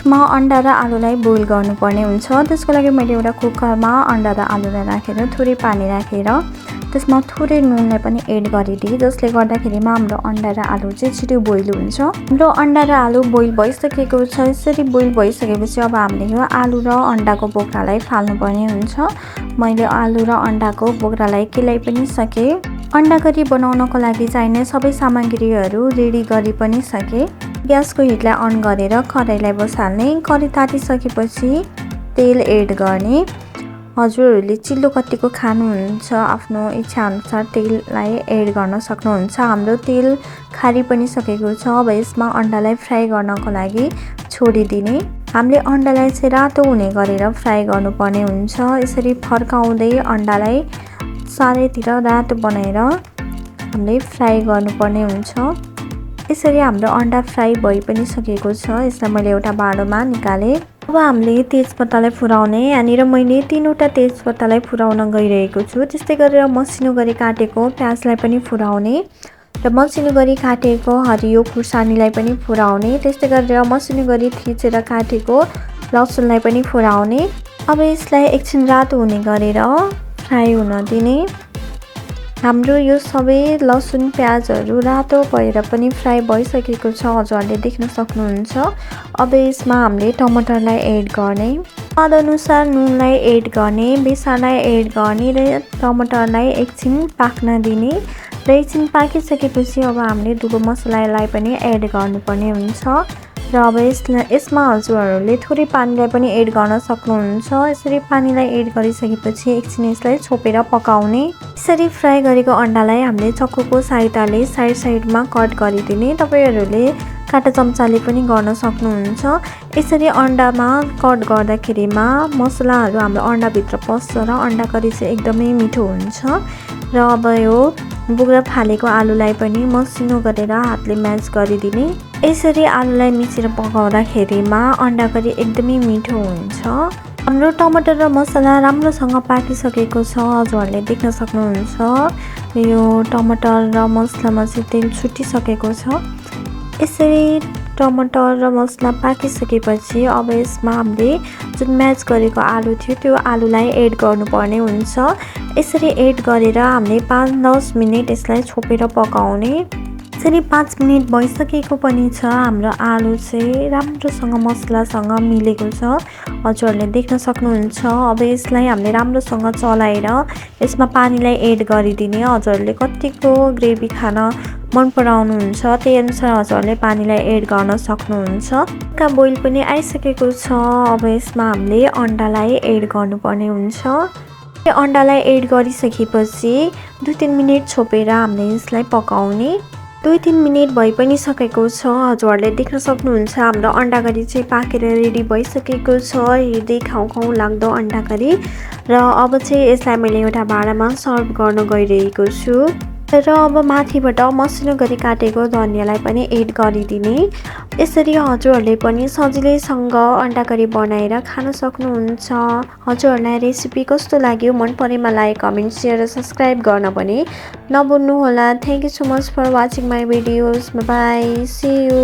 यसमा अन्डा र आलुलाई बोइल गर्नुपर्ने हुन्छ। त्यसको लागि मैले एउटा कुकरमा अन्डा र आलुलाई राखेर थोरै पानी राखेर त्यसमा थोरै नुनलाई पनि एड गरिदिए, जसले गर्दाखेरिमा हाम्रो अन्डा र आलु चाहिँ छिटो बोइल हुन्छ। हाम्रो अन्डा र आलु बोइल भइसकेको छ। यसरी बोइल भइसकेपछि अब हामीले यो आलु र अन्डाको बोक्रालाई फाल्नुपर्ने हुन्छ। मैले आलु र अन्डाको बोक्रालाई केलाई पनि सके। अन्डा करी बनाउनको लागि चाहिने सबै सामग्रीहरू रेडी गरी पनि सके। ग्यासको हिटलाई अन गरेर कराईलाई बसाल्ने। कराई तातिसकेपछि तेल एड गर्ने। हजुरहरूले चिल्लो कतिको खानुहुन्छ आफ्नो इच्छा अनुसार तेललाई एड गर्न सक्नुहुन्छ। हाम्रो तेल खारी पनि सकेको छ। अब यसमा अन्डालाई फ्राई गर्नको लागि छोडिदिने। हामीले अन्डालाई चाहिँ रातो हुने गरेर फ्राई गर्नुपर्ने हुन्छ। यसरी फर्काउँदै अन्डालाई चारैतिर रातो बनाएर हामीले फ्राई गर्नुपर्ने हुन्छ। यसरी हाम्रो अन्डा फ्राई भइ पनि सकेको छ। यसलाई मैले एउटा भाँडोमा निकालेँ। अब हामीले तेजपत्तालाई फुराउने। यहाँनिर मैले 3वटा तेजपत्तालाई फुराउन गइरहेको छु। त्यस्तै गरेर मसिनो गरी काटेको प्याजलाई पनि फुराउने र मसिनो गरी काटेको हरियो खुर्सानीलाई पनि फुराउने। त्यस्तै गरेर मसिनो गरी थिचेर काटेको लसुनलाई पनि फुराउने। अब यसलाई एकछिन रातो हुने गरेर फ्राई हुन दिने। हाम्रो यो सबै लसुन प्याजहरू रातो भएर पनि फ्राई भइसकेको छ, हजुरहरूले देख्न सक्नुहुन्छ। अब यसमा हामीले टमाटरलाई एड गर्ने। स्वादअनुसार नुनलाई एड गर्ने, बेसारलाई एड गर्ने र टमाटरलाई एकछिन पाक्न दिने। र एकछिन पाकिसकेपछि अब हामीले दुबो मसलालाई पनि एड गर्नुपर्ने हुन्छ। र अब यसमा हजुरहरूले थोरै पानीलाई पनि एड गर्न सक्नुहुन्छ। यसरी पानीलाई एड गरिसकेपछि एकछिन यसलाई छोपेर पकाउने। यसरी फ्राई गरेको अन्डालाई हामीले चक्कुको सहायताले साइडमा कट गरिदिने। तपाईहरूले काँटा चम्चाले पनि गर्न सक्नुहुन्छ। यसरी अन्डामा कट गर्दाखेरिमा मसलाहरू हाम्रो अन्डाभित्र पस्छ र अन्डा करी चाहिँ एकदमै मिठो हुन्छ। र अब यो बोक्रा फालेको आलुलाई पनि मसिनो गरेर हातले म्याच गरिदिने। यसरी आलुलाई मिचेर पकाउँदाखेरिमा अन्डा करी एकदमै मिठो हुन्छ। हाम्रो टमाटर र मसला राम्रोसँग पाकिसकेको छ, हजुरहरूले देख्न सक्नुहुन्छ। यो टमाटर र मसलामा चाहिँ तेल छुटिसकेको छ। यसरी टमाटर र मसला पाकिसकेपछि अब यसमा हामीले जुन म्याच गरेको आलु थियो त्यो आलुलाई एड गर्नुपर्ने हुन्छ। यसरी एड गरेर हामीले 5-10 मिनट यसलाई छोपेर पकाउने। यसरी 5 मिनट भइसकेको पनि छ। हाम्रो आलु चाहिँ राम्रोसँग मसलासँग मिलेको छ, हजुरहरूले देख्न सक्नुहुन्छ। अब यसलाई हामीले राम्रोसँग चलाएर यसमा पानीलाई एड गरिदिने। हजुरहरूले कतिको ग्रेभी खान मन पराउनुहुन्छ त्यही अनुसार हजुरहरूले पानीलाई एड गर्न सक्नुहुन्छ। हल्का बोइल पनि आइसकेको छ। अब यसमा हामीले अन्डालाई एड गर्नुपर्ने हुन्छ। अन्डालाई एड गरिसकेपछि 2-3 मिनट छोपेर हामीले यसलाई पकाउने। 2-3 मिनट भइ पनि सकेको छ, हजुरहरूले देख्न सक्नुहुन्छ। हाम्रो अन्डा करी चाहिँ पाकेर रेडी भइसकेको छ। हेर्दै खाउँ लाग्दो अन्डा करी। र अब चाहिँ यसलाई मैले एउटा भाँडामा सर्भ गर्न गइरहेको छु। र अब माथिबाट मसिनो गरी काटेको धनियालाई पनि एड गरिदिने। यसरी हजुरहरूले पनि सजिलैसँग अन्डा करी बनाएर खान सक्नुहुन्छ। हजुरहरूलाई रेसिपी कस्तो लाग्यो, मन परेमा लाइक, कमेन्ट, शेयर र सब्सक्राइब गर्न पनि नभुल्नुहोला। Thank you so much for watching my videos. Bye, see you.